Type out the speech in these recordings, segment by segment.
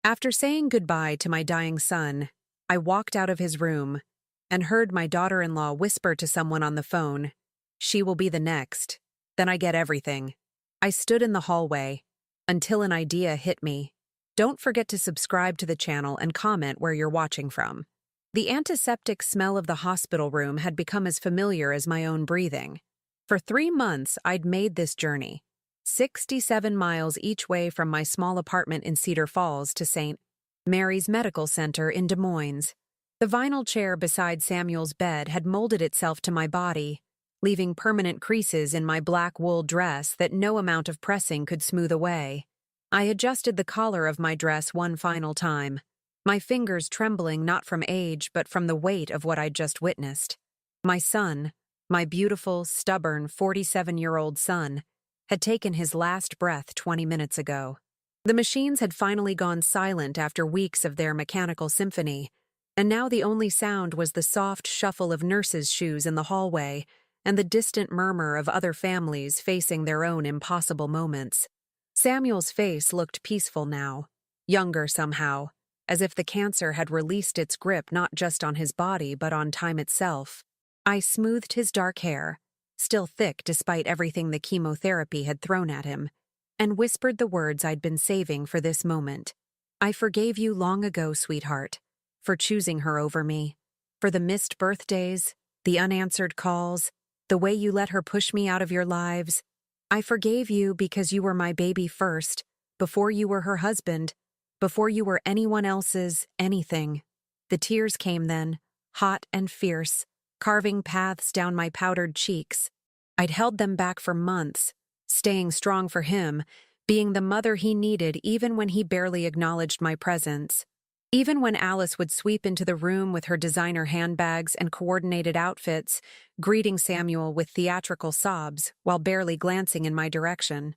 After saying goodbye to my dying son, I walked out of his room and heard my daughter-in-law whisper to someone on the phone, "She will be the next. Then I get everything." I stood in the hallway until an idea hit me. Don't forget to subscribe to the channel and comment where you're watching from. The antiseptic smell of the hospital room had become as familiar as my own breathing. For 3 months, I'd made this journey, 67 miles each way from my small apartment in Cedar Falls to St. Mary's Medical Center in Des Moines. The vinyl chair beside Samuel's bed had molded itself to my body, leaving permanent creases in my black wool dress that no amount of pressing could smooth away. I adjusted the collar of my dress one final time, my fingers trembling not from age but from the weight of what I'd just witnessed. My son, my beautiful, stubborn 47-year-old son, had taken his last breath 20 minutes ago. The machines had finally gone silent after weeks of their mechanical symphony, and now the only sound was the soft shuffle of nurses' shoes in the hallway and the distant murmur of other families facing their own impossible moments. Samuel's face looked peaceful now, younger somehow, as if the cancer had released its grip not just on his body but on time itself. I smoothed his dark hair, still thick despite everything the chemotherapy had thrown at him, and whispered the words I'd been saving for this moment. "I forgave you long ago, sweetheart, for choosing her over me, for the missed birthdays, the unanswered calls, the way you let her push me out of your lives. I forgave you because you were my baby first, before you were her husband, before you were anyone else's anything." The tears came then, hot and fierce, carving paths down my powdered cheeks. I'd held them back for months, staying strong for him, being the mother he needed even when he barely acknowledged my presence. Even when Alice would sweep into the room with her designer handbags and coordinated outfits, greeting Samuel with theatrical sobs while barely glancing in my direction.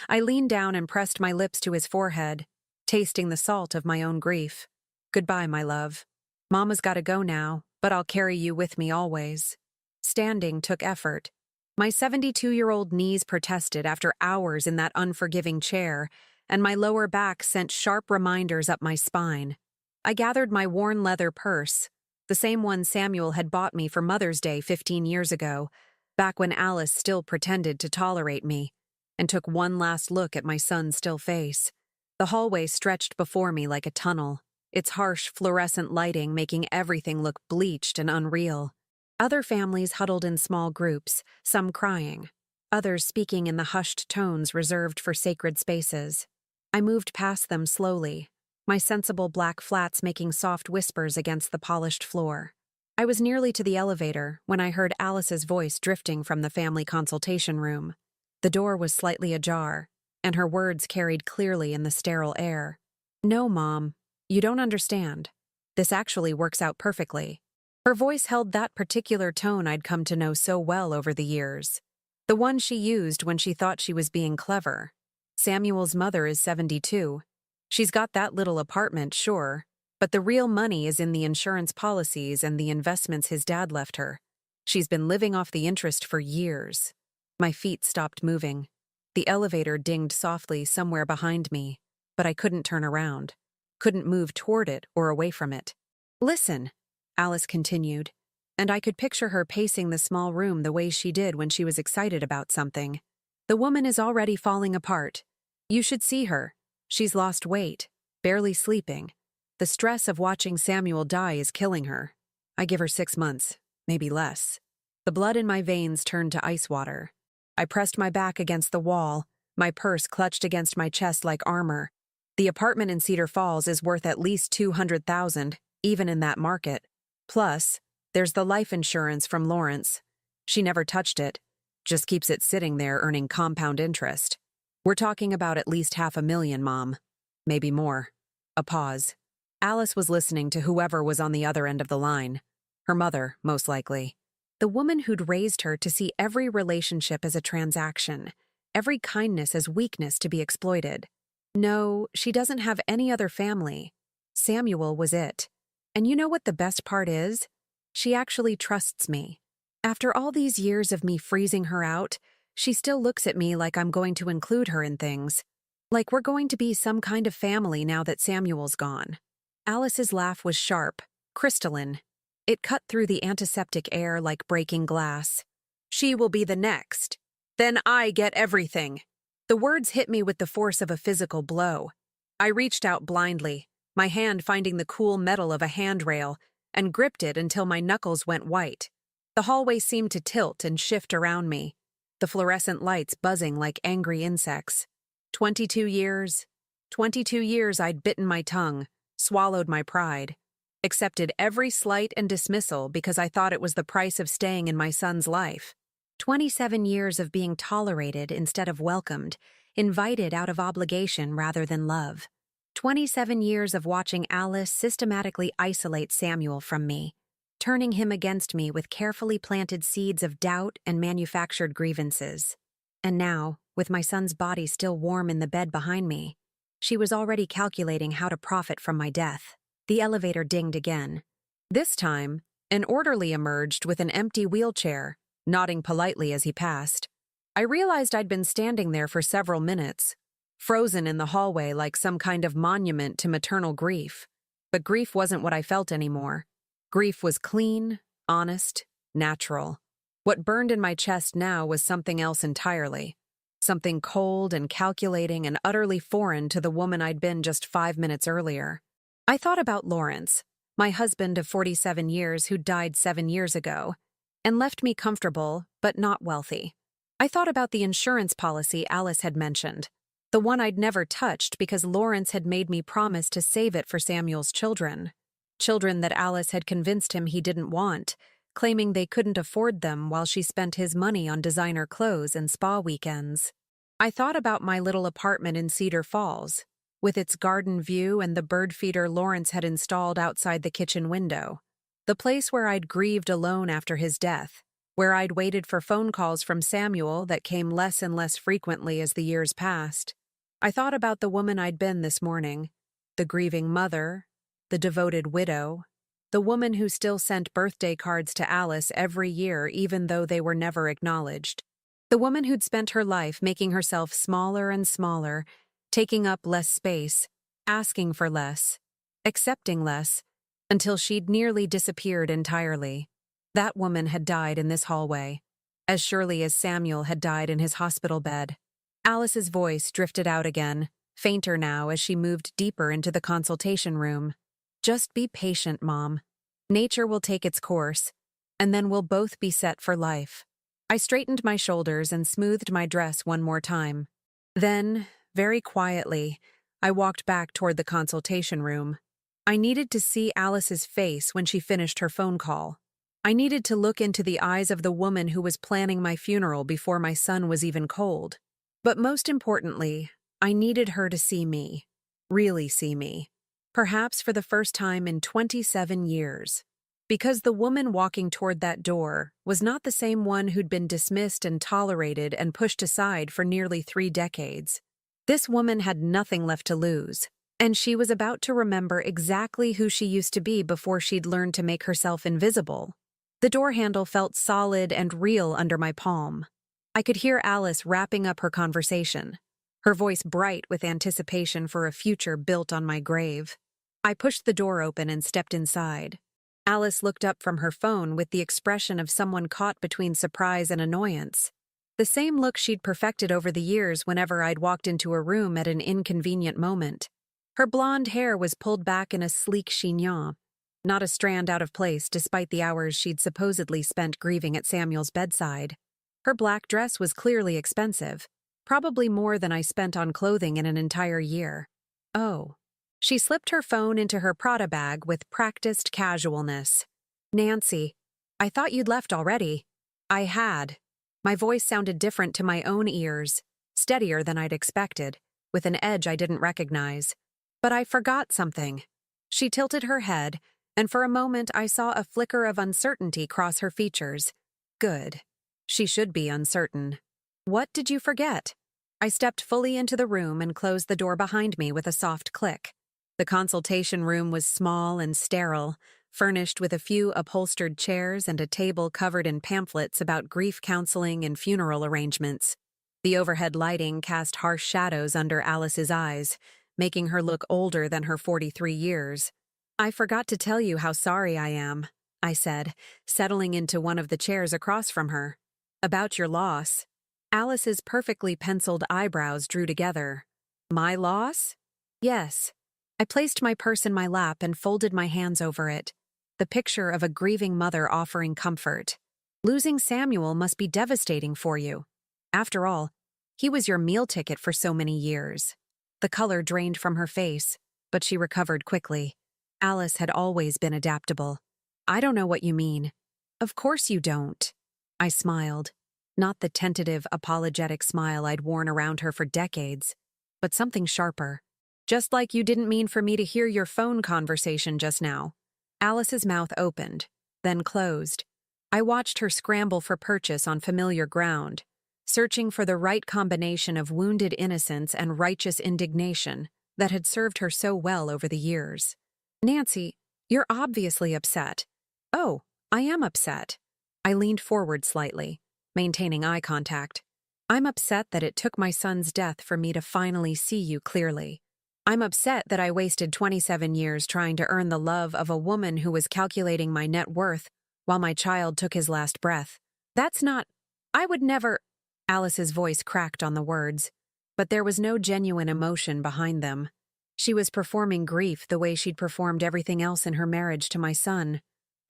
I leaned down and pressed my lips to his forehead, tasting the salt of my own grief. "Goodbye, my love. Mama's gotta go now, but I'll carry you with me always." Standing took effort. My 72-year-old knees protested after hours in that unforgiving chair, and my lower back sent sharp reminders up my spine. I gathered my worn leather purse, the same one Samuel had bought me for Mother's Day 15 years ago, back when Alice still pretended to tolerate me, and took one last look at my son's still face. The hallway stretched before me like a tunnel, its harsh fluorescent lighting making everything look bleached and unreal. Other families huddled in small groups, some crying, others speaking in the hushed tones reserved for sacred spaces. I moved past them slowly, my sensible black flats making soft whispers against the polished floor. I was nearly to the elevator when I heard Alice's voice drifting from the family consultation room. The door was slightly ajar, and her words carried clearly in the sterile air. "No, Mom, you don't understand. This actually works out perfectly." Her voice held that particular tone I'd come to know so well over the years. The one she used when she thought she was being clever. Samuel's mother is 72. She's got that little apartment, sure, but the real money is in the insurance policies and the investments his dad left her. She's been living off the interest for years. My feet stopped moving. The elevator dinged softly somewhere behind me, but I couldn't turn around, couldn't move toward it or away from it. "Listen," Alice continued, and I could picture her pacing the small room the way she did when she was excited about something. "The woman is already falling apart. You should see her. She's lost weight, barely sleeping. The stress of watching Samuel die is killing her. I give her 6 months, maybe less." The blood in my veins turned to ice water. I pressed my back against the wall, my purse clutched against my chest like armor. The apartment in Cedar Falls is worth at least $200,000, even in that market. Plus, there's the life insurance from Lawrence. She never touched it, just keeps it sitting there earning compound interest. We're talking about at least $500,000, Mom. Maybe more. A pause. Alice was listening to whoever was on the other end of the line. Her mother, most likely. The woman who'd raised her to see every relationship as a transaction, every kindness as weakness to be exploited. No, she doesn't have any other family. Samuel was it. And you know what the best part is? She actually trusts me. After all these years of me freezing her out, she still looks at me like I'm going to include her in things. Like we're going to be some kind of family now that Samuel's gone. Alice's laugh was sharp, crystalline. It cut through the antiseptic air like breaking glass. She will be the next. Then I get everything. The words hit me with the force of a physical blow. I reached out blindly, my hand finding the cool metal of a handrail, and gripped it until my knuckles went white. The hallway seemed to tilt and shift around me, the fluorescent lights buzzing like angry insects. 22 years. 22 years I'd bitten my tongue, swallowed my pride, accepted every slight and dismissal because I thought it was the price of staying in my son's life. 27 years of being tolerated instead of welcomed, invited out of obligation rather than love. 27 years of watching Alice systematically isolate Samuel from me, turning him against me with carefully planted seeds of doubt and manufactured grievances. And now, with my son's body still warm in the bed behind me, she was already calculating how to profit from my death. The elevator dinged again. This time, an orderly emerged with an empty wheelchair, nodding politely as he passed. I realized I'd been standing there for several minutes, frozen in the hallway like some kind of monument to maternal grief. But grief wasn't what I felt anymore. Grief was clean, honest, natural. What burned in my chest now was something else entirely. Something cold and calculating and utterly foreign to the woman I'd been just 5 minutes earlier. I thought about Lawrence, my husband of 47 years who died 7 years ago, and left me comfortable but not wealthy. I thought about the insurance policy Alice had mentioned, the one I'd never touched because Lawrence had made me promise to save it for Samuel's children. Children that Alice had convinced him he didn't want, claiming they couldn't afford them while she spent his money on designer clothes and spa weekends. I thought about my little apartment in Cedar Falls, with its garden view and the bird feeder Lawrence had installed outside the kitchen window. The place where I'd grieved alone after his death, where I'd waited for phone calls from Samuel that came less and less frequently as the years passed. I thought about the woman I'd been this morning, the grieving mother, the devoted widow, the woman who still sent birthday cards to Alice every year even though they were never acknowledged. The woman who'd spent her life making herself smaller and smaller, taking up less space, asking for less, accepting less, until she'd nearly disappeared entirely. That woman had died in this hallway, as surely as Samuel had died in his hospital bed. Alice's voice drifted out again, fainter now as she moved deeper into the consultation room. Just be patient, Mom. Nature will take its course, and then we'll both be set for life. I straightened my shoulders and smoothed my dress one more time. Then, very quietly, I walked back toward the consultation room. I needed to see Alice's face when she finished her phone call. I needed to look into the eyes of the woman who was planning my funeral before my son was even cold. But most importantly, I needed her to see me. Really see me. Perhaps for the first time in 27 years. Because the woman walking toward that door was not the same one who'd been dismissed and tolerated and pushed aside for nearly 3 decades. This woman had nothing left to lose, and she was about to remember exactly who she used to be before she'd learned to make herself invisible. The door handle felt solid and real under my palm. I could hear Alice wrapping up her conversation, her voice bright with anticipation for a future built on my grave. I pushed the door open and stepped inside. Alice looked up from her phone with the expression of someone caught between surprise and annoyance. The same look she'd perfected over the years whenever I'd walked into a room at an inconvenient moment. Her blonde hair was pulled back in a sleek chignon, not a strand out of place despite the hours she'd supposedly spent grieving at Samuel's bedside. Her black dress was clearly expensive, probably more than I spent on clothing in an entire year. Oh. She slipped her phone into her Prada bag with practiced casualness. Nancy, I thought you'd left already. I had. My voice sounded different to my own ears, steadier than I'd expected, with an edge I didn't recognize. But I forgot something. She tilted her head, and for a moment I saw a flicker of uncertainty cross her features. Good. She should be uncertain. What did you forget? I stepped fully into the room and closed the door behind me with a soft click. The consultation room was small and sterile, furnished with a few upholstered chairs and a table covered in pamphlets about grief counseling and funeral arrangements. The overhead lighting cast harsh shadows under Alice's eyes, making her look older than her 43 years. "I forgot to tell you how sorry I am," I said, settling into one of the chairs across from her. "About your loss." Alice's perfectly penciled eyebrows drew together. "My loss?" "Yes." I placed my purse in my lap and folded my hands over it, the picture of a grieving mother offering comfort. "Losing Samuel must be devastating for you. After all, he was your meal ticket for so many years." The color drained from her face, but she recovered quickly. Alice had always been adaptable. "I don't know what you mean." "Of course you don't." I smiled, not the tentative, apologetic smile I'd worn around her for decades, but something sharper. "Just like you didn't mean for me to hear your phone conversation just now." Alice's mouth opened, then closed. I watched her scramble for purchase on familiar ground, searching for the right combination of wounded innocence and righteous indignation that had served her so well over the years. "Nancy, you're obviously upset." "Oh, I am upset." I leaned forward slightly, maintaining eye contact. "I'm upset that it took my son's death for me to finally see you clearly. I'm upset that I wasted 27 years trying to earn the love of a woman who was calculating my net worth while my child took his last breath. That's not— I would never—" Alice's voice cracked on the words, but there was no genuine emotion behind them. She was performing grief the way she'd performed everything else in her marriage to my son.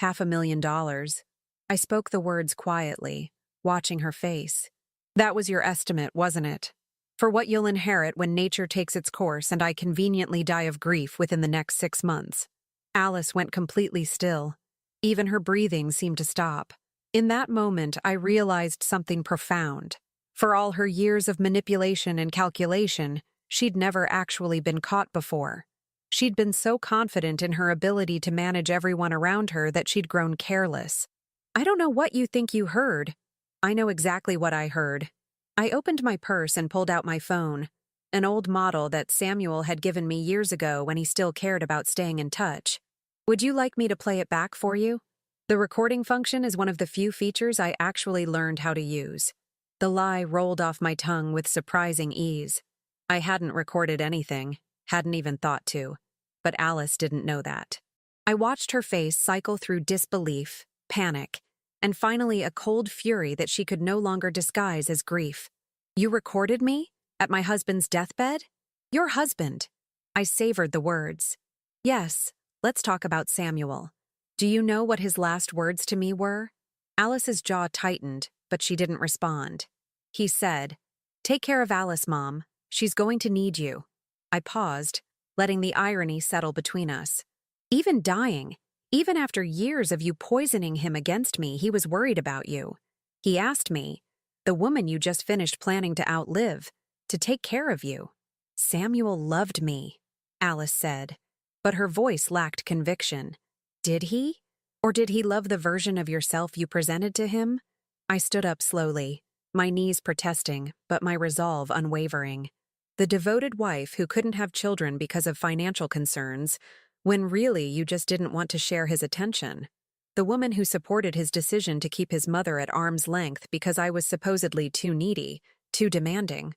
$500,000. I spoke the words quietly, watching her face. "That was your estimate, wasn't it? For what you'll inherit when nature takes its course and I conveniently die of grief within the next 6 months." Alice went completely still. Even her breathing seemed to stop. In that moment, I realized something profound. For all her years of manipulation and calculation, she'd never actually been caught before. She'd been so confident in her ability to manage everyone around her that she'd grown careless. "I don't know what you think you heard." "I know exactly what I heard." I opened my purse and pulled out my phone, an old model that Samuel had given me years ago when he still cared about staying in touch. "Would you like me to play it back for you?" The recording function is one of the few features I actually learned how to use. The lie rolled off my tongue with surprising ease. I hadn't recorded anything, hadn't even thought to, but Alice didn't know that. I watched her face cycle through disbelief, panic, and finally a cold fury that she could no longer disguise as grief. "You recorded me? At my husband's deathbed?" "Your husband." I savored the words. "Yes, let's talk about Samuel. Do you know what his last words to me were?" Alice's jaw tightened, but she didn't respond. "He said, 'Take care of Alice, Mom. She's going to need you.'" I paused, letting the irony settle between us. "Even dying, even after years of you poisoning him against me, he was worried about you. He asked me, the woman you just finished planning to outlive, to take care of you." "Samuel loved me," Alice said, but her voice lacked conviction. "Did he? Or did he love the version of yourself you presented to him?" I stood up slowly, my knees protesting, but my resolve unwavering. The devoted wife who couldn't have children because of financial concerns, when really you just didn't want to share his attention. The woman who supported his decision to keep his mother at arm's length because I was supposedly too needy, too demanding.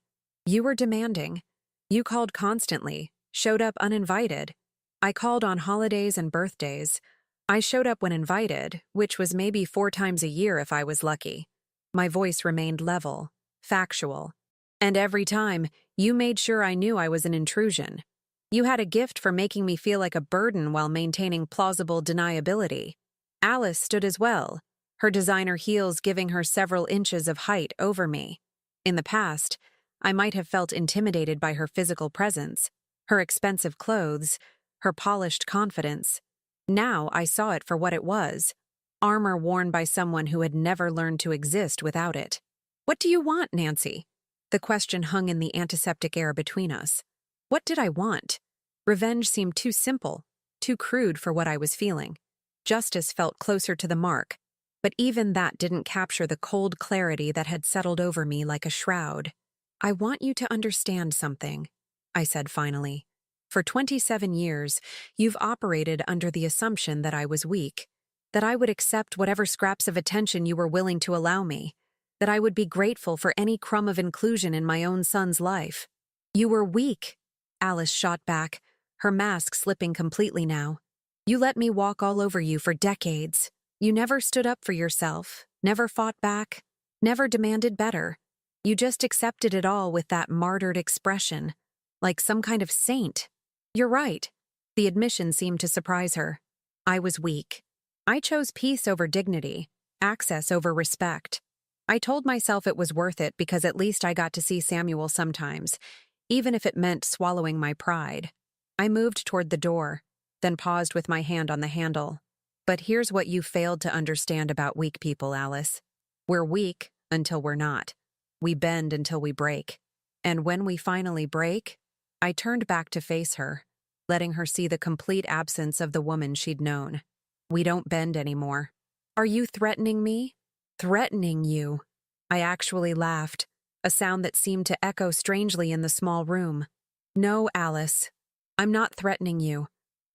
You were demanding. You called constantly, showed up uninvited. I called on holidays and birthdays. I showed up when invited, which was maybe 4 times a year if I was lucky. My voice remained level, factual. And every time, you made sure I knew I was an intrusion. You had a gift for making me feel like a burden while maintaining plausible deniability. Alice stood as well, her designer heels giving her several inches of height over me. In the past, I might have felt intimidated by her physical presence, her expensive clothes, her polished confidence. Now I saw it for what it was, armor worn by someone who had never learned to exist without it. "What do you want, Nancy?" The question hung in the antiseptic air between us. What did I want? Revenge seemed too simple, too crude for what I was feeling. Justice felt closer to the mark, but even that didn't capture the cold clarity that had settled over me like a shroud. "I want you to understand something," I said finally. "For 27 years, you've operated under the assumption that I was weak, that I would accept whatever scraps of attention you were willing to allow me, that I would be grateful for any crumb of inclusion in my own son's life. You were weak, Alice shot back, her mask slipping completely now. You let me walk all over you for decades. You never stood up for yourself, never fought back, never demanded better. You just accepted it all with that martyred expression, like some kind of saint. You're right. The admission seemed to surprise her. I was weak. I chose peace over dignity, access over respect. I told myself it was worth it because at least I got to see Samuel sometimes, even if it meant swallowing my pride. I moved toward the door, then paused with my hand on the handle. But here's what you failed to understand about weak people, Alice. We're weak until we're not. We bend until we break. And when we finally break, I turned back to face her, letting her see the complete absence of the woman she'd known. We don't bend anymore. Are you threatening me? Threatening you. I actually laughed, a sound that seemed to echo strangely in the small room. No, Alice. I'm not threatening you.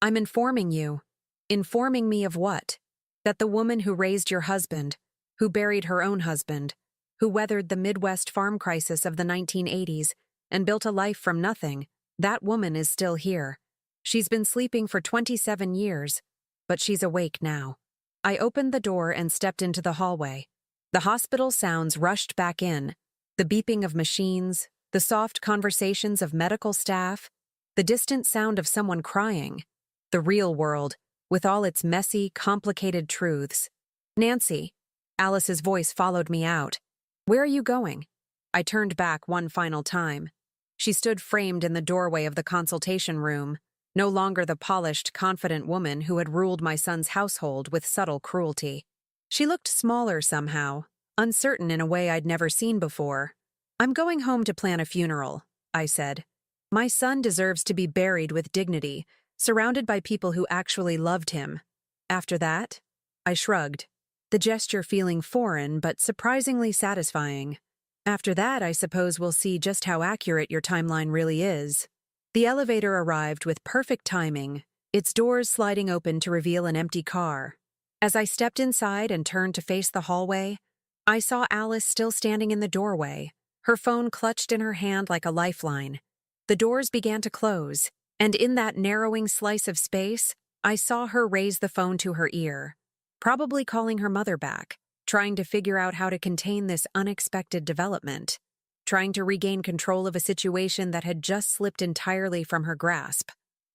I'm informing you. Informing me of what? That the woman who raised your husband, who buried her own husband, who weathered the Midwest farm crisis of the 1980s and built a life from nothing, that woman is still here. She's been sleeping for 27 years, but she's awake now. I opened the door and stepped into the hallway. The hospital sounds rushed back in, the beeping of machines, the soft conversations of medical staff, the distant sound of someone crying. The real world, with all its messy, complicated truths. Nancy, Alice's voice followed me out. Where are you going? I turned back one final time. She stood framed in the doorway of the consultation room, no longer the polished, confident woman who had ruled my son's household with subtle cruelty. She looked smaller somehow, uncertain in a way I'd never seen before. I'm going home to plan a funeral, I said. My son deserves to be buried with dignity, surrounded by people who actually loved him. After that, I shrugged, the gesture feeling foreign but surprisingly satisfying. After that, I suppose we'll see just how accurate your timeline really is. The elevator arrived with perfect timing, its doors sliding open to reveal an empty car. As I stepped inside and turned to face the hallway, I saw Alice still standing in the doorway, her phone clutched in her hand like a lifeline. The doors began to close, and in that narrowing slice of space, I saw her raise the phone to her ear, probably calling her mother back, trying to figure out how to contain this unexpected development, trying to regain control of a situation that had just slipped entirely from her grasp.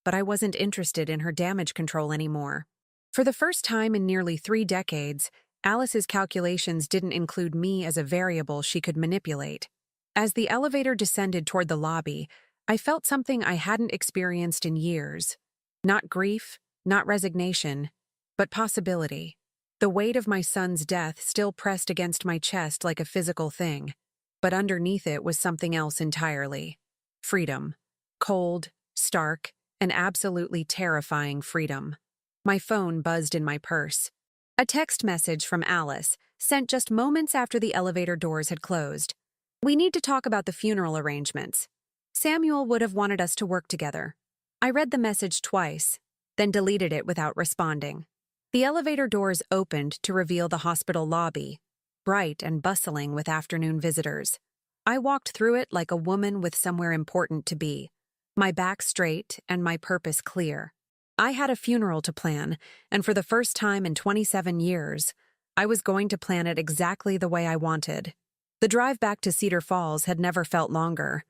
But I wasn't interested in her damage control anymore. For the first time in nearly 3 decades, Alice's calculations didn't include me as a variable she could manipulate. As the elevator descended toward the lobby, I felt something I hadn't experienced in years. Not grief, not resignation, but possibility. The weight of my son's death still pressed against my chest like a physical thing, but underneath it was something else entirely. Freedom. Cold, stark, and absolutely terrifying freedom. My phone buzzed in my purse. A text message from Alice, sent just moments after the elevator doors had closed. We need to talk about the funeral arrangements. Samuel would have wanted us to work together. I read the message twice, then deleted it without responding. The elevator doors opened to reveal the hospital lobby, bright and bustling with afternoon visitors. I walked through it like a woman with somewhere important to be, my back straight and my purpose clear. I had a funeral to plan, and for the first time in 27 years, I was going to plan it exactly the way I wanted. The drive back to Cedar Falls had never felt longer.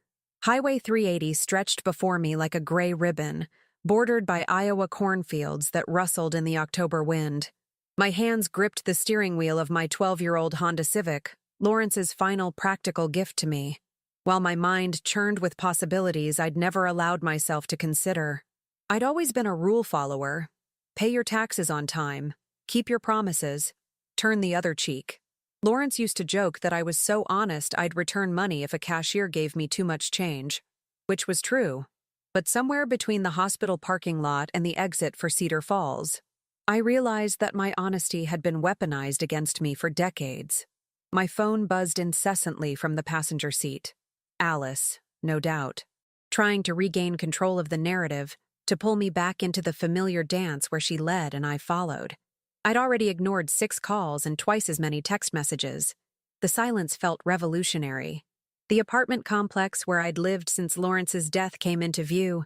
Highway 380 stretched before me like a gray ribbon, bordered by Iowa cornfields that rustled in the October wind. My hands gripped the steering wheel of my 12-year-old Honda Civic, Lawrence's final practical gift to me, while my mind churned with possibilities I'd never allowed myself to consider. I'd always been a rule follower. Pay your taxes on time, keep your promises, turn the other cheek. Lawrence used to joke that I was so honest I'd return money if a cashier gave me too much change, which was true. But somewhere between the hospital parking lot and the exit for Cedar Falls, I realized that my honesty had been weaponized against me for decades. My phone buzzed incessantly from the passenger seat. Alice, no doubt, trying to regain control of the narrative, to pull me back into the familiar dance where she led and I followed. I'd already ignored 6 calls and twice as many text messages. The silence felt revolutionary. The apartment complex where I'd lived since Lawrence's death came into view.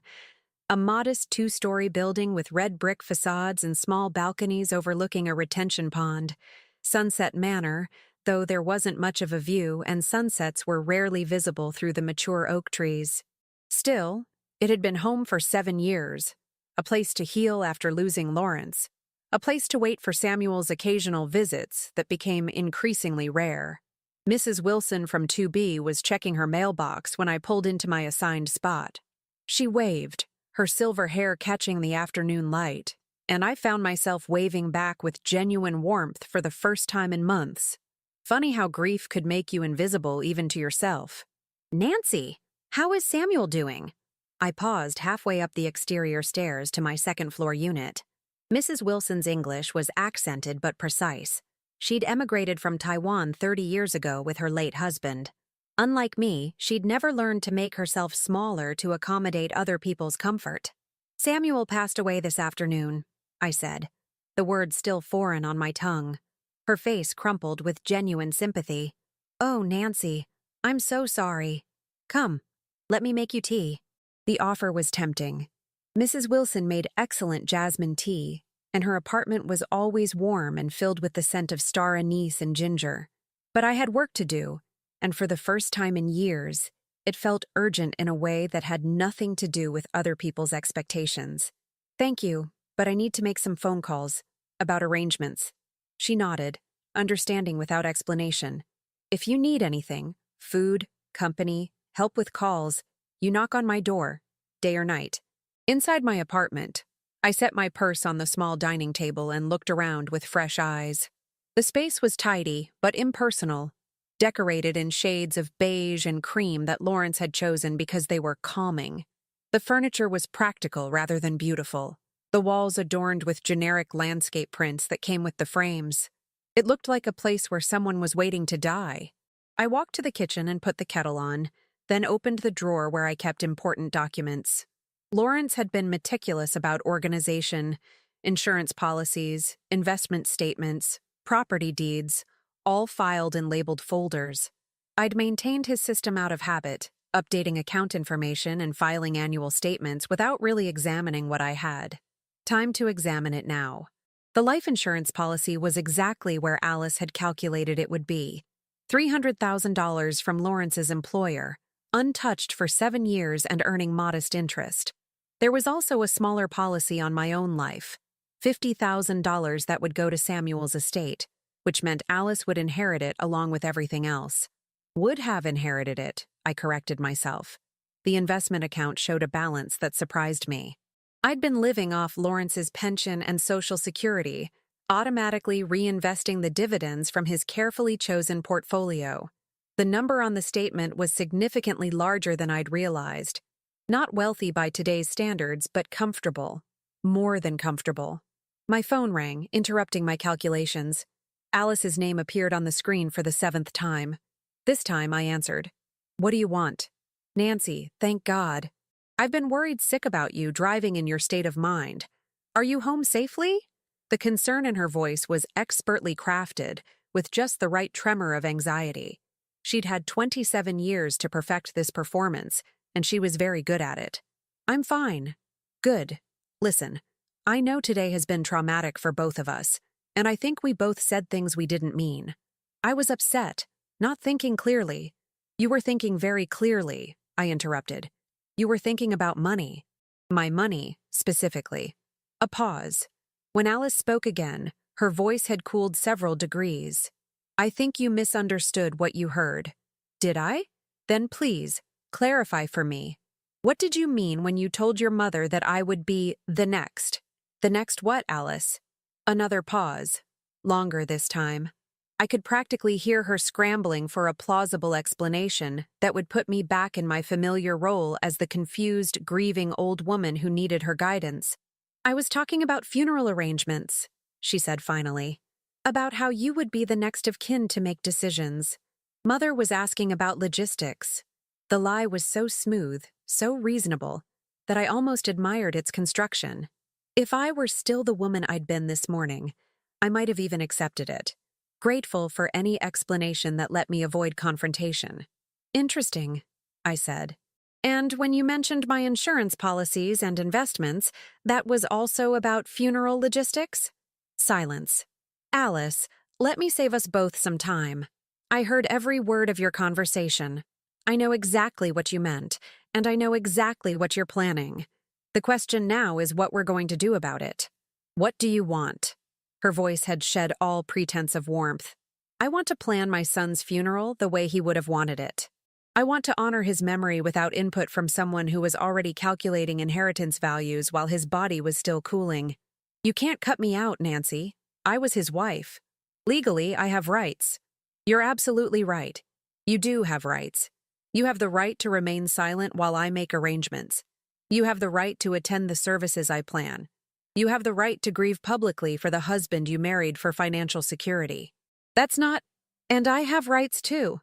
A modest two-story building with red brick facades and small balconies overlooking a retention pond. Sunset Manor, though there wasn't much of a view and sunsets were rarely visible through the mature oak trees. Still, it had been home for 7 years, a place to heal after losing Lawrence, a place to wait for Samuel's occasional visits that became increasingly rare. Mrs. Wilson from 2B was checking her mailbox when I pulled into my assigned spot. She waved, her silver hair catching the afternoon light, and I found myself waving back with genuine warmth for the first time in months. Funny how grief could make you invisible even to yourself. "Nancy, how is Samuel doing?" I paused halfway up the exterior stairs to my second-floor unit. Mrs. Wilson's English was accented but precise. She'd emigrated from Taiwan 30 years ago with her late husband. Unlike me, she'd never learned to make herself smaller to accommodate other people's comfort. "Samuel passed away this afternoon," I said, the words still foreign on my tongue. Her face crumpled with genuine sympathy. "Oh, Nancy, I'm so sorry. Come, let me make you tea." The offer was tempting. Mrs. Wilson made excellent jasmine tea, and her apartment was always warm and filled with the scent of star anise and ginger. But I had work to do, and for the first time in years, it felt urgent in a way that had nothing to do with other people's expectations. "Thank you, but I need to make some phone calls about arrangements." She nodded, understanding without explanation. "If you need anything, food, company, help with calls, you knock on my door, day or night." Inside my apartment, I set my purse on the small dining table and looked around with fresh eyes. The space was tidy, but impersonal, decorated in shades of beige and cream that Lawrence had chosen because they were calming. The furniture was practical rather than beautiful, the walls adorned with generic landscape prints that came with the frames. It looked like a place where someone was waiting to die. I walked to the kitchen and put the kettle on, then opened the drawer where I kept important documents. Lawrence had been meticulous about organization, insurance policies, investment statements, property deeds, all filed in labeled folders. I'd maintained his system out of habit, updating account information and filing annual statements without really examining what I had. Time to examine it now. The life insurance policy was exactly where Alice had calculated it would be. $300,000 from Lawrence's employer, untouched for 7 years and earning modest interest. There was also a smaller policy on my own life, $50,000 that would go to Samuel's estate, which meant Alice would inherit it along with everything else. Would have inherited it, I corrected myself. The investment account showed a balance that surprised me. I'd been living off Lawrence's pension and Social Security, automatically reinvesting the dividends from his carefully chosen portfolio. The number on the statement was significantly larger than I'd realized. Not wealthy by today's standards, but comfortable. More than comfortable. My phone rang, interrupting my calculations. Alice's name appeared on the screen for the 7th time. This time I answered. "What do you want?" "Nancy, thank God. I've been worried sick about you driving in your state of mind. Are you home safely?" The concern in her voice was expertly crafted, with just the right tremor of anxiety. She'd had 27 years to perfect this performance, and she was very good at it. "I'm fine." "Good. Listen, I know today has been traumatic for both of us, and I think we both said things we didn't mean. I was upset, not thinking clearly." "You were thinking very clearly," I interrupted. "You were thinking about money." "My money, specifically." A pause. When Alice spoke again, her voice had cooled several degrees. "I think you misunderstood what you heard." "Did I? Then please, clarify for me. What did you mean when you told your mother that I would be the next?" "The next what, Alice?" Another pause. Longer this time. I could practically hear her scrambling for a plausible explanation that would put me back in my familiar role as the confused, grieving old woman who needed her guidance. "I was talking about funeral arrangements," she said finally. "About how you would be the next of kin to make decisions. Mother was asking about logistics." The lie was so smooth, so reasonable, that I almost admired its construction. If I were still the woman I'd been this morning, I might have even accepted it. grateful for any explanation that let me avoid confrontation. Interesting, I said. And when you mentioned my insurance policies and investments, that was also about funeral logistics? Silence. Alice, let me save us both some time. I heard every word of your conversation. I know exactly what you meant, and I know exactly what you're planning. The question now is what we're going to do about it. What do you want? Her voice had shed all pretense of warmth. I want to plan my son's funeral the way he would have wanted it. I want to honor his memory without input from someone who was already calculating inheritance values while his body was still cooling. You can't cut me out, Nancy. I was his wife. Legally, I have rights. You're absolutely right. You do have rights. You have the right to remain silent while I make arrangements. You have the right to attend the services I plan. You have the right to grieve publicly for the husband you married for financial security. That's not— And I have rights too,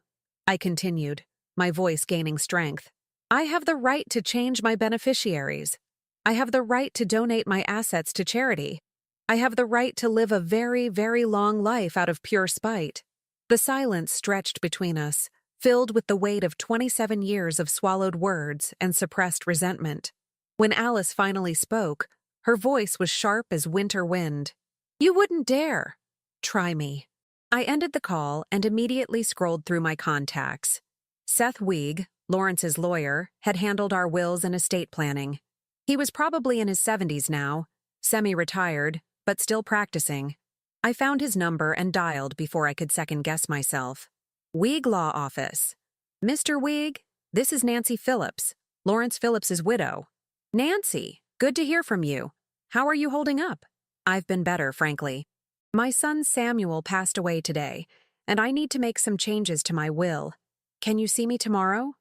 I continued, my voice gaining strength. I have the right to change my beneficiaries. I have the right to donate my assets to charity. I have the right to live a very, very long life out of pure spite. The silence stretched between us, filled with the weight of 27 years of swallowed words and suppressed resentment. When Alice finally spoke, her voice was sharp as winter wind. You wouldn't dare. Try me. I ended the call and immediately scrolled through my contacts. Seth Weig, Lawrence's lawyer, had handled our wills and estate planning. He was probably in his 70s now, semi-retired, but still practicing. I found his number and dialed before I could second-guess myself. Weig Law Office. Mr. Weig, this is Nancy Phillips, Lawrence Phillips's widow. Nancy, good to hear from you. How are you holding up? I've been better, frankly. My son Samuel passed away today, and I need to make some changes to my will. Can you see me tomorrow?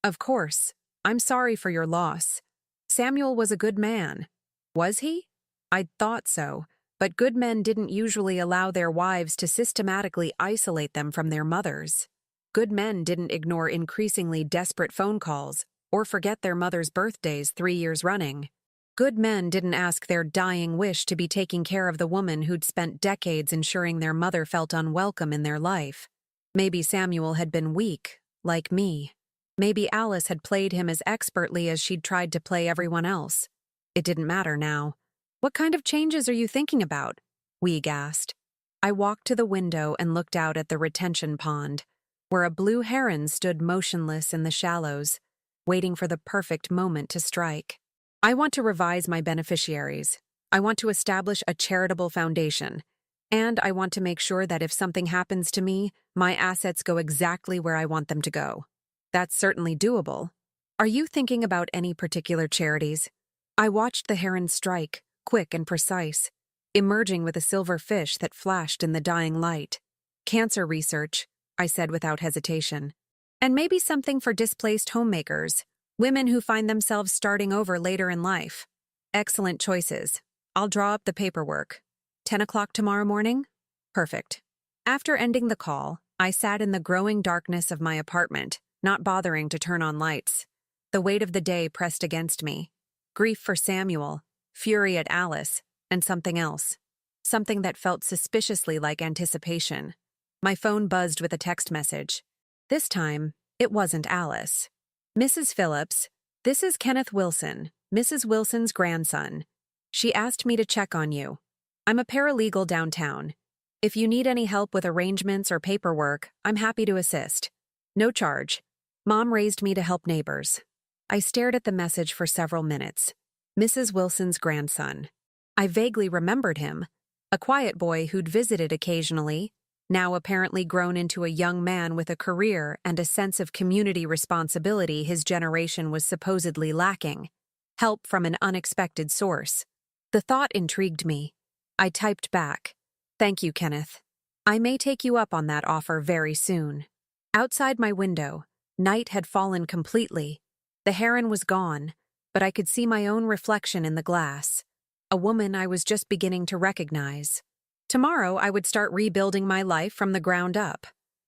Of course. I'm sorry for your loss. Samuel was a good man. Was he? I'd thought so, but good men didn't usually allow their wives to systematically isolate them from their mothers. Good men didn't ignore increasingly desperate phone calls or forget their mother's birthdays 3 years running. Good men didn't ask their dying wish to be taking care of the woman who'd spent decades ensuring their mother felt unwelcome in their life. Maybe Samuel had been weak, like me. Maybe Alice had played him as expertly as she'd tried to play everyone else. It didn't matter now. What kind of changes are you thinking about? Weig asked. I walked to the window and looked out at the retention pond, where a blue heron stood motionless in the shallows, waiting for the perfect moment to strike. I want to revise my beneficiaries. I want to establish a charitable foundation. And I want to make sure that if something happens to me, my assets go exactly where I want them to go. That's certainly doable. Are you thinking about any particular charities? I watched the heron strike, quick and precise, emerging with a silver fish that flashed in the dying light. Cancer research, I said without hesitation. And maybe something for displaced homemakers, women who find themselves starting over later in life. Excellent choices. I'll draw up the paperwork. 10 o'clock tomorrow morning? Perfect. After ending the call, I sat in the growing darkness of my apartment, not bothering to turn on lights. The weight of the day pressed against me. Grief for Samuel, fury at Alice, and something else. Something that felt suspiciously like anticipation. My phone buzzed with a text message. This time, it wasn't Alice. Mrs. Phillips, this is Kenneth Wilson, Mrs. Wilson's grandson. She asked me to check on you. I'm a paralegal downtown. If you need any help with arrangements or paperwork, I'm happy to assist. No charge. Mom raised me to help neighbors. I stared at the message for several minutes. Mrs. Wilson's grandson. I vaguely remembered him. A quiet boy who'd visited occasionally, now apparently grown into a young man with a career and a sense of community responsibility his generation was supposedly lacking. Help from an unexpected source. The thought intrigued me. I typed back. Thank you, Kenneth. I may take you up on that offer very soon. Outside my window, night had fallen completely. The heron was gone, but I could see my own reflection in the glass. A woman I was just beginning to recognize. Tomorrow, I would start rebuilding my life from the ground up.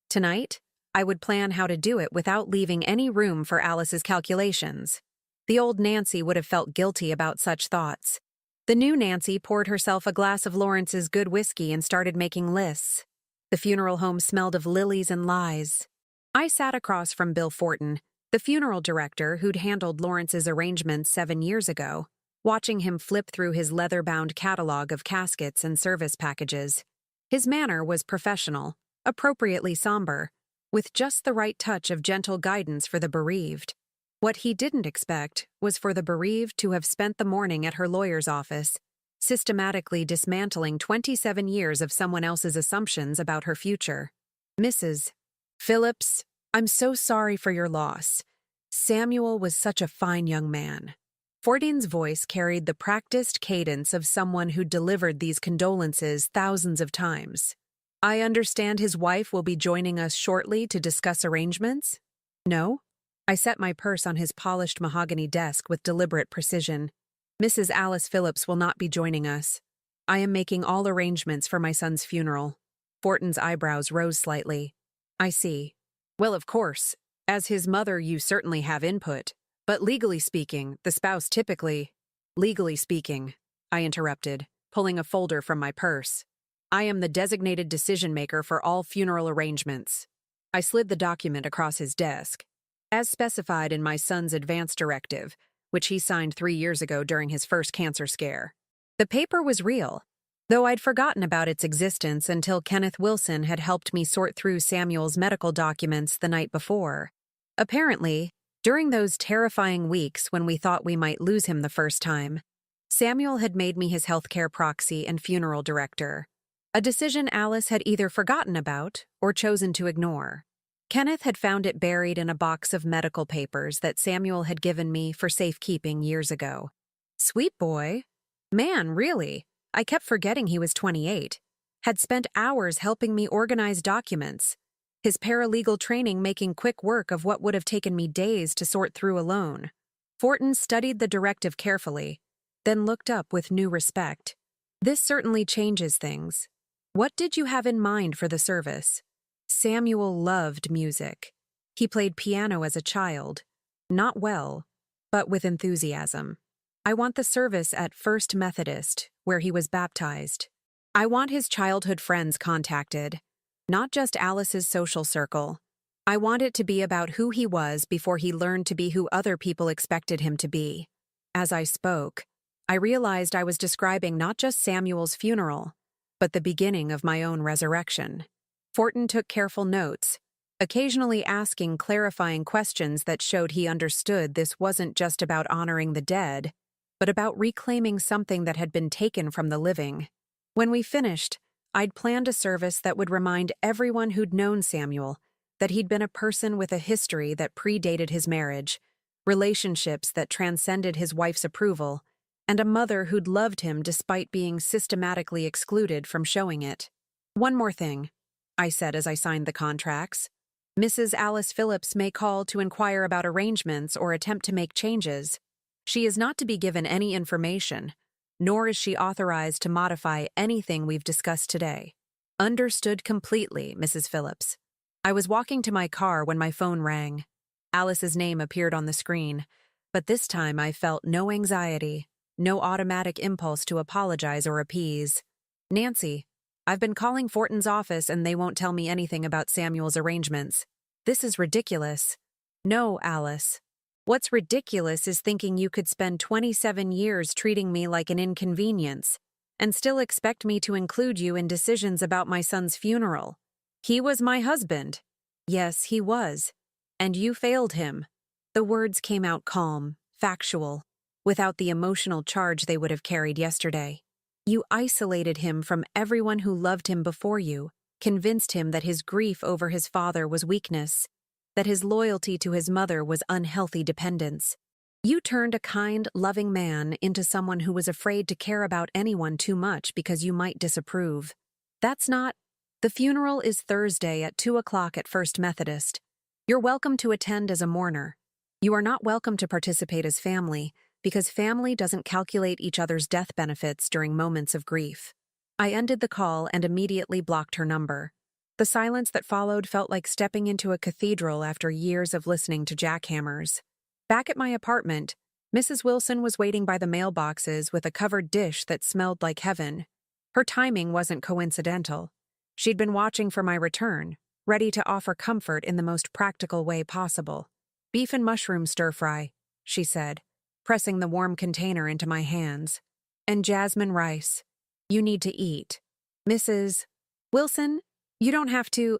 Tonight, I would plan how to do it without leaving any room for Alice's calculations. The old Nancy would have felt guilty about such thoughts. The new Nancy poured herself a glass of Lawrence's good whiskey and started making lists. The funeral home smelled of lilies and lies. I sat across from Bill Fortin, the funeral director who'd handled Lawrence's arrangements 7 years ago, watching him flip through his leather-bound catalog of caskets and service packages. His manner was professional, appropriately somber, with just the right touch of gentle guidance for the bereaved. What he didn't expect was for the bereaved to have spent the morning at her lawyer's office, systematically dismantling 27 years of someone else's assumptions about her future. Mrs. Phillips, I'm so sorry for your loss. Samuel was such a fine young man. Fortin's voice carried the practiced cadence of someone who delivered these condolences thousands of times. I understand his wife will be joining us shortly to discuss arrangements? No? I set my purse on his polished mahogany desk with deliberate precision. Mrs. Alice Phillips will not be joining us. I am making all arrangements for my son's funeral. Fortin's eyebrows rose slightly. I see. Well, of course. As his mother, you certainly have input. But legally speaking, the spouse typically— Legally speaking, I interrupted, pulling a folder from my purse. I am the designated decision-maker for all funeral arrangements. I slid the document across his desk. As specified in my son's advance directive, which he signed 3 years ago during his first cancer scare. The paper was real, though I'd forgotten about its existence until Kenneth Wilson had helped me sort through Samuel's medical documents the night before. Apparently, during those terrifying weeks when we thought we might lose him the first time, Samuel had made me his healthcare proxy and funeral director, a decision Alice had either forgotten about or chosen to ignore. Kenneth had found it buried in a box of medical papers that Samuel had given me for safekeeping years ago. Sweet boy. Man, really, I kept forgetting he was 28. Had spent hours helping me organize documents, his paralegal training making quick work of what would have taken me days to sort through alone. Fortin studied the directive carefully, then looked up with new respect. This certainly changes things. What did you have in mind for the service? Samuel loved music. He played piano as a child. Not well, but with enthusiasm. I want the service at First Methodist, where he was baptized. I want his childhood friends contacted, not just Alice's social circle. I want it to be about who he was before he learned to be who other people expected him to be. As I spoke, I realized I was describing not just Samuel's funeral, but the beginning of my own resurrection. Fortin took careful notes, occasionally asking clarifying questions that showed he understood this wasn't just about honoring the dead, but about reclaiming something that had been taken from the living. When we finished, I'd planned a service that would remind everyone who'd known Samuel that he'd been a person with a history that predated his marriage, relationships that transcended his wife's approval, and a mother who'd loved him despite being systematically excluded from showing it. One more thing, I said as I signed the contracts. Mrs. Alice Phillips may call to inquire about arrangements or attempt to make changes. She is not to be given any information, nor is she authorized to modify anything we've discussed today. Understood completely, Mrs. Phillips. I was walking to my car when my phone rang. Alice's name appeared on the screen, but this time I felt no anxiety, no automatic impulse to apologize or appease. Nancy, I've been calling Fortin's office and they won't tell me anything about Samuel's arrangements. This is ridiculous. No, Alice. What's ridiculous is thinking you could spend 27 years treating me like an inconvenience and still expect me to include you in decisions about my son's funeral. He was my husband. Yes, he was. And you failed him. The words came out calm, factual, without the emotional charge they would have carried yesterday. You isolated him from everyone who loved him before you, convinced him that his grief over his father was weakness, that his loyalty to his mother was unhealthy dependence. You turned a kind, loving man into someone who was afraid to care about anyone too much because you might disapprove. That's not— The funeral is Thursday at 2 o'clock at First Methodist. You're welcome to attend as a mourner. You are not welcome to participate as family, because family doesn't calculate each other's death benefits during moments of grief. I ended the call and immediately blocked her number. The silence that followed felt like stepping into a cathedral after years of listening to jackhammers. Back at my apartment, Mrs. Wilson was waiting by the mailboxes with a covered dish that smelled like heaven. Her timing wasn't coincidental. She'd been watching for my return, ready to offer comfort in the most practical way possible. "Beef and mushroom stir-fry," she said, pressing the warm container into my hands. "And jasmine rice. You need to eat. Mrs. Wilson, you don't have to."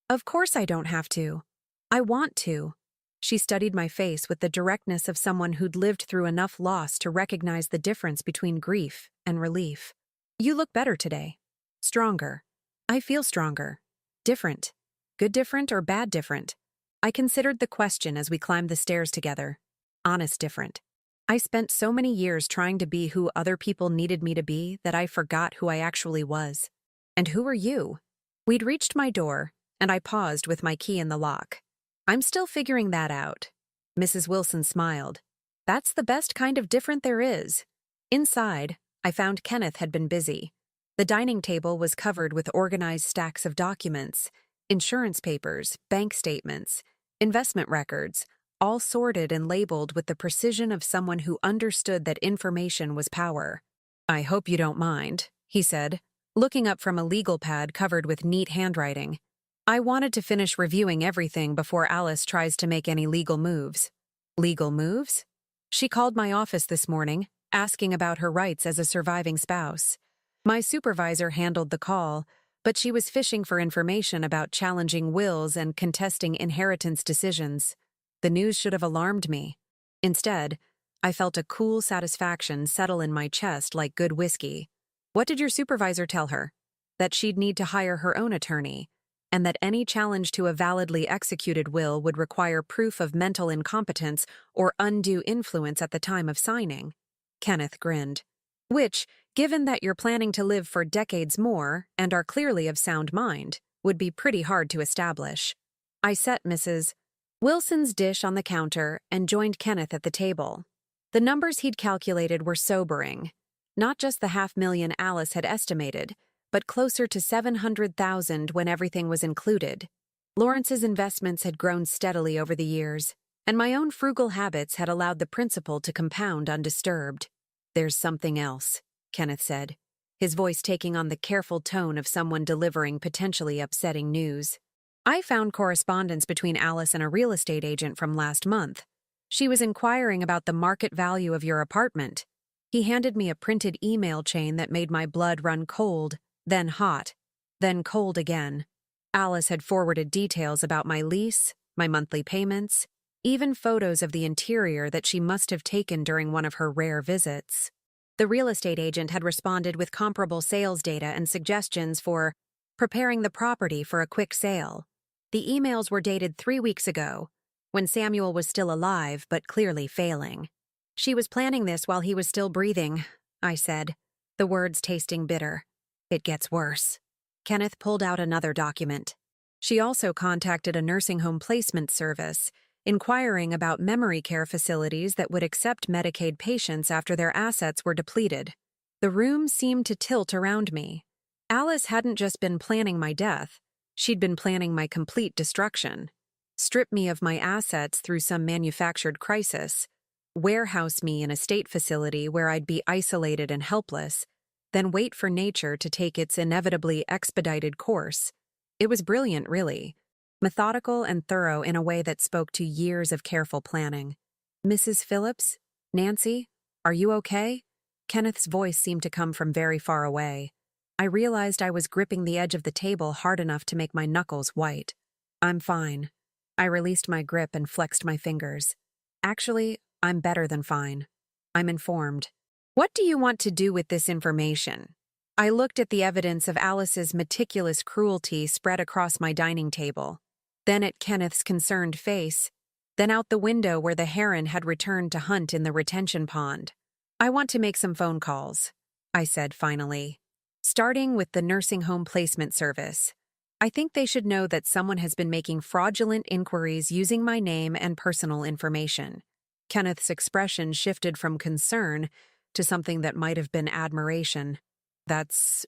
"Of course I don't have to. I want to." She studied my face with the directness of someone who'd lived through enough loss to recognize the difference between grief and relief. "You look better today. Stronger. I feel stronger. Different. Good different or bad different?" I considered the question as we climbed the stairs together. Honest different. I spent so many years trying to be who other people needed me to be that I forgot who I actually was. "And who are you?" We'd reached my door, and I paused with my key in the lock. "I'm still figuring that out." Mrs. Wilson smiled. "That's the best kind of different there is." Inside, I found Kenneth had been busy. The dining table was covered with organized stacks of documents, insurance papers, bank statements, investment records, all sorted and labeled with the precision of someone who understood that information was power. "I hope you don't mind," he said, looking up from a legal pad covered with neat handwriting. "I wanted to finish reviewing everything before Alice tries to make any legal moves." "Legal moves?" "She called my office this morning, asking about her rights as a surviving spouse. My supervisor handled the call, but she was fishing for information about challenging wills and contesting inheritance decisions. The news should have alarmed me. Instead, I felt a cool satisfaction settle in my chest like good whiskey. "What did your supervisor tell her?" "That she'd need to hire her own attorney, and that any challenge to a validly executed will would require proof of mental incompetence or undue influence at the time of signing." Kenneth grinned. "Which, given that you're planning to live for decades more and are clearly of sound mind, would be pretty hard to establish." I set Mrs. Wilson's dish on the counter and joined Kenneth at the table. The numbers he'd calculated were sobering. Not just the $500,000 Alice had estimated, but closer to $700,000 when everything was included. Lawrence's investments had grown steadily over the years, and my own frugal habits had allowed the principal to compound undisturbed. "There's something else," Kenneth said, his voice taking on the careful tone of someone delivering potentially upsetting news. "I found correspondence between Alice and a real estate agent from last month. She was inquiring about the market value of your apartment." He handed me a printed email chain that made my blood run cold, then hot, then cold again. Alice had forwarded details about my lease, my monthly payments, even photos of the interior that she must have taken during one of her rare visits. The real estate agent had responded with comparable sales data and suggestions for preparing the property for a quick sale. The emails were dated 3 weeks ago, when Samuel was still alive but clearly failing. "She was planning this while he was still breathing," I said, the words tasting bitter. "It gets worse." Kenneth pulled out another document. "She also contacted a nursing home placement service, inquiring about memory care facilities that would accept Medicaid patients after their assets were depleted." The room seemed to tilt around me. Alice hadn't just been planning my death. She'd been planning my complete destruction. Strip me of my assets through some manufactured crisis, warehouse me in a state facility where I'd be isolated and helpless, then wait for nature to take its inevitably expedited course. It was brilliant, really. Methodical and thorough in a way that spoke to years of careful planning. "Mrs. Phillips? Nancy? Are you okay?" Kenneth's voice seemed to come from very far away. I realized I was gripping the edge of the table hard enough to make my knuckles white. "I'm fine." I released my grip and flexed my fingers. "Actually, I'm better than fine. I'm informed." "What do you want to do with this information?" I looked at the evidence of Alice's meticulous cruelty spread across my dining table, then at Kenneth's concerned face, then out the window where the heron had returned to hunt in the retention pond. "I want to make some phone calls," I said finally. "Starting with the nursing home placement service. I think they should know that someone has been making fraudulent inquiries using my name and personal information." Kenneth's expression shifted from concern to something that might have been admiration. "That's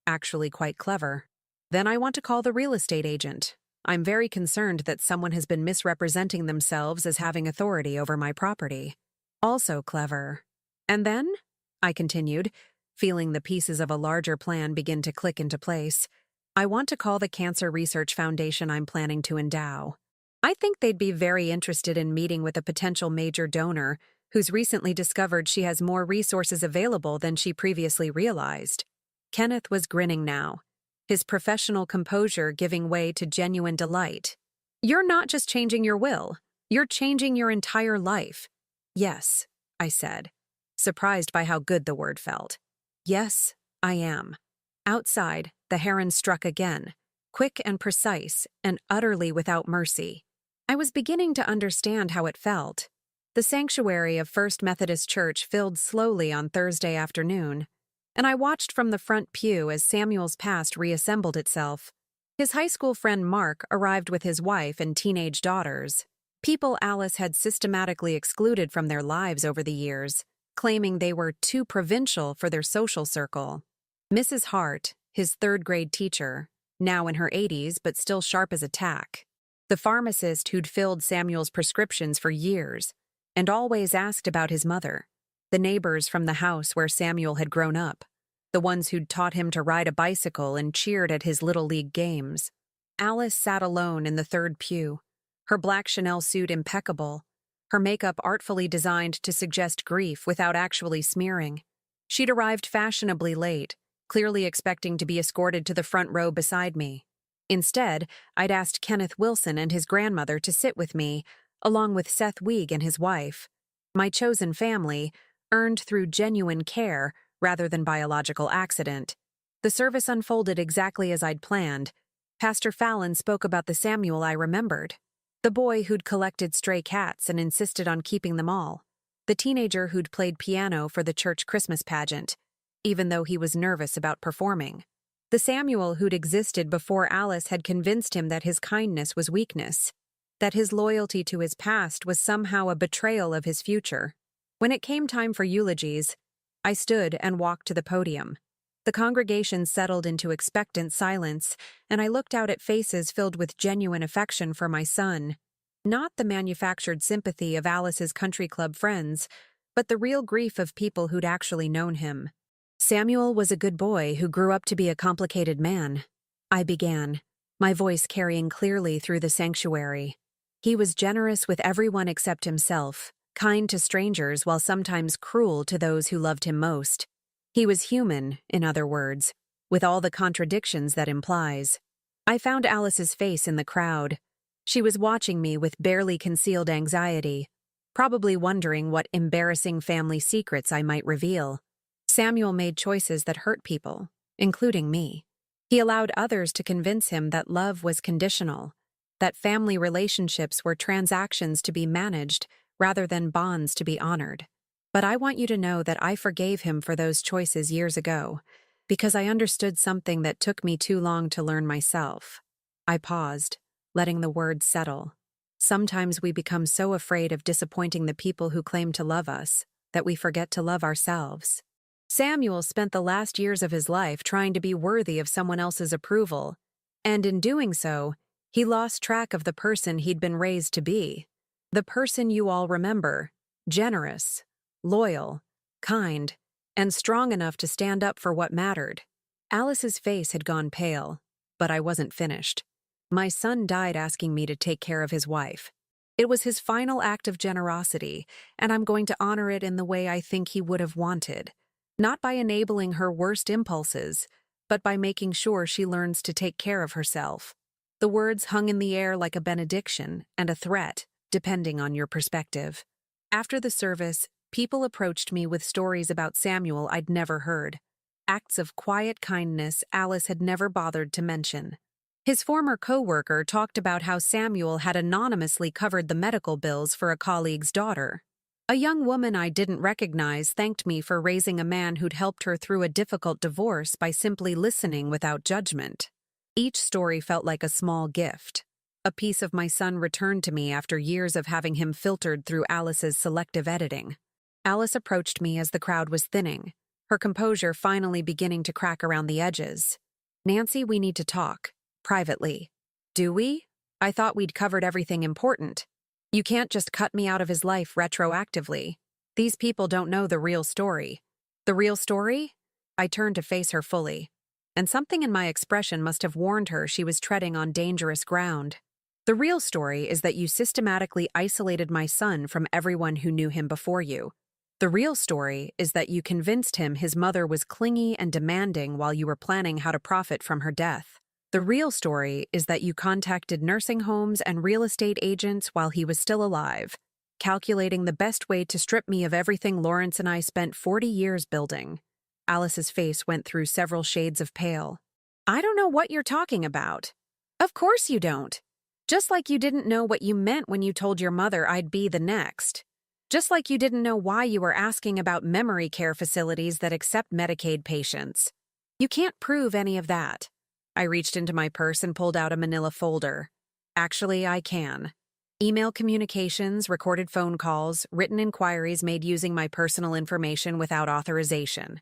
actually quite clever." "Then I want to call the real estate agent. I'm very concerned that someone has been misrepresenting themselves as having authority over my property." "Also clever." "And then?" I continued, feeling the pieces of a larger plan begin to click into place. I want to call the Cancer Research Foundation I'm planning to endow. I think they'd be very interested in meeting with a potential major donor who's recently discovered she has more resources available than she previously realized. Kenneth was grinning now, his professional composure giving way to genuine delight. You're not just changing your will, you're changing your entire life. Yes, I said, surprised by how good the word felt. Yes, I am. Outside, the heron struck again, quick and precise, and utterly without mercy. I was beginning to understand how it felt. The sanctuary of First Methodist Church filled slowly on Thursday afternoon, and I watched from the front pew as Samuel's past reassembled itself. His high school friend Mark arrived with his wife and teenage daughters, people Alice had systematically excluded from their lives over the years, claiming they were too provincial for their social circle. Mrs. Hart, his third-grade teacher, now in her 80s but still sharp as a tack. The pharmacist who'd filled Samuel's prescriptions for years and always asked about his mother. The neighbors from the house where Samuel had grown up. The ones who'd taught him to ride a bicycle and cheered at his Little League games. Alice sat alone in the third pew, her black Chanel suit impeccable, her makeup artfully designed to suggest grief without actually smearing. She'd arrived fashionably late, clearly expecting to be escorted to the front row beside me. Instead, I'd asked Kenneth Wilson and his grandmother to sit with me, along with Seth Weig and his wife. My chosen family, earned through genuine care rather than biological accident. The service unfolded exactly as I'd planned. Pastor Fallon spoke about the Samuel I remembered. The boy who'd collected stray cats and insisted on keeping them all. The teenager who'd played piano for the church Christmas pageant, even though he was nervous about performing. The Samuel who'd existed before Alice had convinced him that his kindness was weakness, that his loyalty to his past was somehow a betrayal of his future. When it came time for eulogies, I stood and walked to the podium. The congregation settled into expectant silence, and I looked out at faces filled with genuine affection for my son. Not the manufactured sympathy of Alice's country club friends, but the real grief of people who'd actually known him. Samuel was a good boy who grew up to be a complicated man. I began, my voice carrying clearly through the sanctuary. He was generous with everyone except himself, kind to strangers while sometimes cruel to those who loved him most. He was human, in other words, with all the contradictions that implies. I found Alice's face in the crowd. She was watching me with barely concealed anxiety, probably wondering what embarrassing family secrets I might reveal. Samuel made choices that hurt people, including me. He allowed others to convince him that love was conditional, that family relationships were transactions to be managed rather than bonds to be honored. But I want you to know that I forgave him for those choices years ago, because I understood something that took me too long to learn myself. I paused, letting the words settle. Sometimes we become so afraid of disappointing the people who claim to love us that we forget to love ourselves. Samuel spent the last years of his life trying to be worthy of someone else's approval, and in doing so, he lost track of the person he'd been raised to be. The person you all remember, generous, loyal, kind, and strong enough to stand up for what mattered. Alice's face had gone pale, but I wasn't finished. My son died asking me to take care of his wife. It was his final act of generosity, and I'm going to honor it in the way I think he would have wanted. Not by enabling her worst impulses, but by making sure she learns to take care of herself. The words hung in the air like a benediction and a threat, depending on your perspective. After the service, people approached me with stories about Samuel I'd never heard. Acts of quiet kindness Alice had never bothered to mention. His former co-worker talked about how Samuel had anonymously covered the medical bills for a colleague's daughter. A young woman I didn't recognize thanked me for raising a man who'd helped her through a difficult divorce by simply listening without judgment. Each story felt like a small gift. A piece of my son returned to me after years of having him filtered through Alice's selective editing. Alice approached me as the crowd was thinning, her composure finally beginning to crack around the edges. "Nancy, we need to talk. Privately." "Do we? I thought we'd covered everything important. You can't just cut me out of his life retroactively. These people don't know the real story." "The real story?" I turned to face her fully. and something in my expression must have warned her she was treading on dangerous ground. The real story is that you systematically isolated my son from everyone who knew him before you. The real story is that you convinced him his mother was clingy and demanding while you were planning how to profit from her death. The real story is that you contacted nursing homes and real estate agents while he was still alive, calculating the best way to strip me of everything Lawrence and I spent 40 years building. Alice's face went through several shades of pale. I don't know what you're talking about. Of course you don't. Just like you didn't know what you meant when you told your mother I'd be the next. Just like you didn't know why you were asking about memory care facilities that accept Medicaid patients. You can't prove any of that. I reached into my purse and pulled out a manila folder. Actually, I can. Email communications, recorded phone calls, written inquiries made using my personal information without authorization.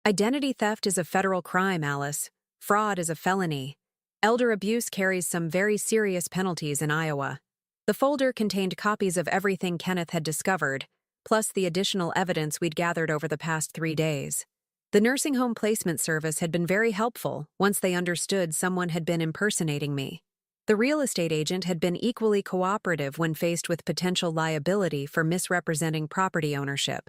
Identity theft is a federal crime, Alice. Fraud is a felony. Elder abuse carries some very serious penalties in Iowa. The folder contained copies of everything Kenneth had discovered, plus the additional evidence we'd gathered over the past 3 days. The nursing home placement service had been very helpful once they understood someone had been impersonating me. The real estate agent had been equally cooperative when faced with potential liability for misrepresenting property ownership.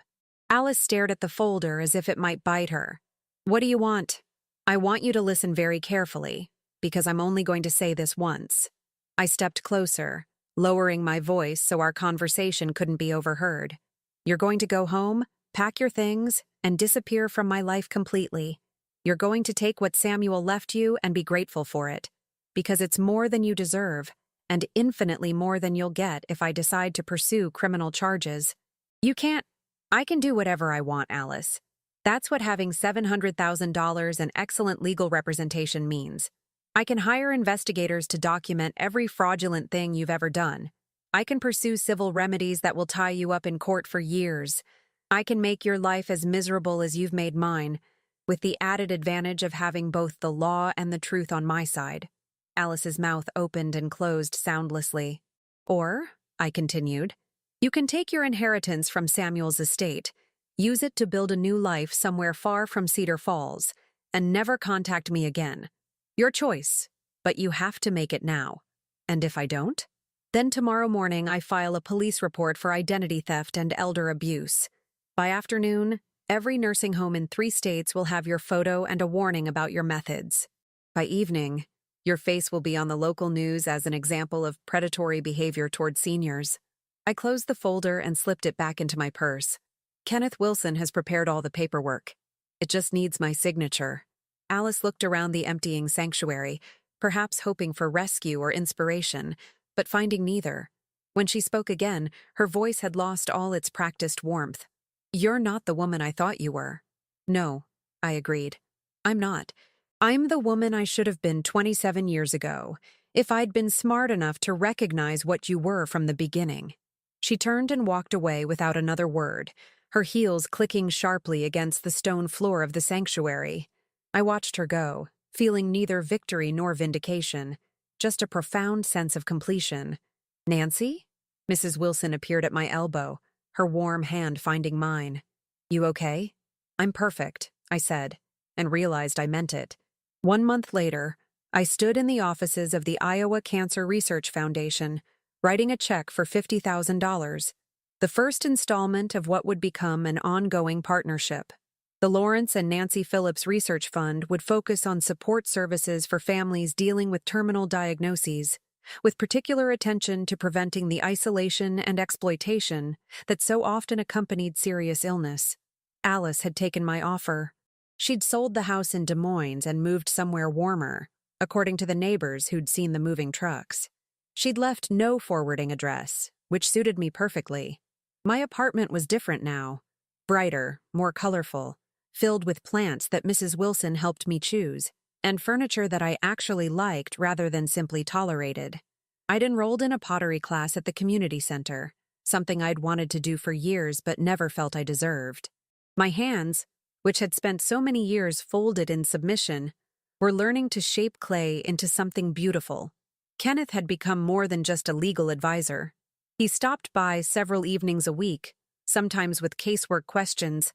Alice stared at the folder as if it might bite her. What do you want? I want you to listen very carefully, because I'm only going to say this once. I stepped closer, lowering my voice so our conversation couldn't be overheard. You're going to go home, pack your things, and disappear from my life completely. You're going to take what Samuel left you and be grateful for it, because it's more than you deserve, and infinitely more than you'll get if I decide to pursue criminal charges. You can't. I can do whatever I want, Alice. That's what having $700,000 and excellent legal representation means. I can hire investigators to document every fraudulent thing you've ever done. I can pursue civil remedies that will tie you up in court for years. I can make your life as miserable as you've made mine, with the added advantage of having both the law and the truth on my side. Alice's mouth opened and closed soundlessly. Or, I continued, you can take your inheritance from Samuel's estate, use it to build a new life somewhere far from Cedar Falls, and never contact me again. Your choice, but you have to make it now. And if I don't? Then tomorrow morning I file a police report for identity theft and elder abuse. By afternoon, every nursing home in 3 states will have your photo and a warning about your methods. By evening, your face will be on the local news as an example of predatory behavior toward seniors. I closed the folder and slipped it back into my purse. Kenneth Wilson has prepared all the paperwork. It just needs my signature. Alice looked around the emptying sanctuary, perhaps hoping for rescue or inspiration, but finding neither. When she spoke again, her voice had lost all its practiced warmth. You're not the woman I thought you were. No, I agreed. I'm not. I'm the woman I should have been 27 years ago, if I'd been smart enough to recognize what you were from the beginning. She turned and walked away without another word, her heels clicking sharply against the stone floor of the sanctuary. I watched her go, feeling neither victory nor vindication, just a profound sense of completion. Nancy? Mrs. Wilson appeared at my elbow, her warm hand finding mine. You okay? I'm perfect, I said, and realized I meant it. 1 month later, I stood in the offices of the Iowa Cancer Research Foundation, writing a check for $50,000, the first installment of what would become an ongoing partnership. The Lawrence and Nancy Phillips Research Fund would focus on support services for families dealing with terminal diagnoses, with particular attention to preventing the isolation and exploitation that so often accompanied serious illness. Alice had taken my offer. She'd sold the house in Des Moines and moved somewhere warmer, according to the neighbors who'd seen the moving trucks. She'd left no forwarding address, which suited me perfectly. My apartment was different now, brighter, more colorful, filled with plants that Mrs. Wilson helped me choose, and furniture that I actually liked rather than simply tolerated. I'd enrolled in a pottery class at the community center, something I'd wanted to do for years but never felt I deserved. My hands, which had spent so many years folded in submission, were learning to shape clay into something beautiful. Kenneth had become more than just a legal advisor. He stopped by several evenings a week, sometimes with casework questions,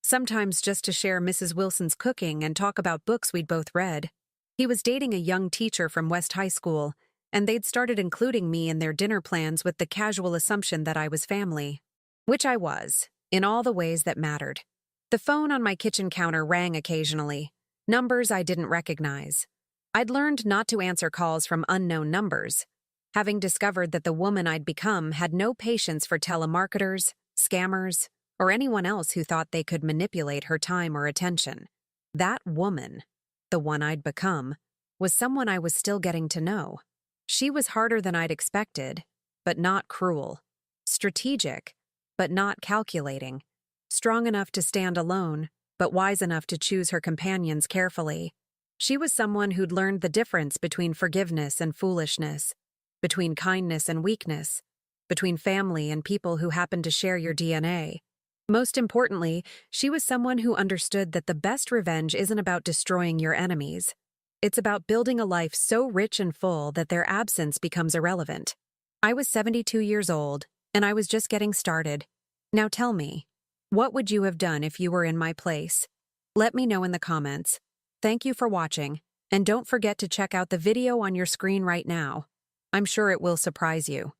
sometimes just to share Mrs. Wilson's cooking and talk about books we'd both read. He was dating a young teacher from West High School, and they'd started including me in their dinner plans with the casual assumption that I was family. Which I was, in all the ways that mattered. The phone on my kitchen counter rang occasionally, numbers I didn't recognize. I'd learned not to answer calls from unknown numbers, having discovered that the woman I'd become had no patience for telemarketers, scammers, or anyone else who thought they could manipulate her time or attention. That woman, the one I'd become, was someone I was still getting to know. She was harder than I'd expected, but not cruel. Strategic, but not calculating. Strong enough to stand alone, but wise enough to choose her companions carefully. She was someone who'd learned the difference between forgiveness and foolishness, between kindness and weakness, between family and people who happen to share your DNA. Most importantly, she was someone who understood that the best revenge isn't about destroying your enemies. It's about building a life so rich and full that their absence becomes irrelevant. I was 72 years old, and I was just getting started. Now tell me, what would you have done if you were in my place? Let me know in the comments. Thank you for watching, and don't forget to check out the video on your screen right now. I'm sure it will surprise you.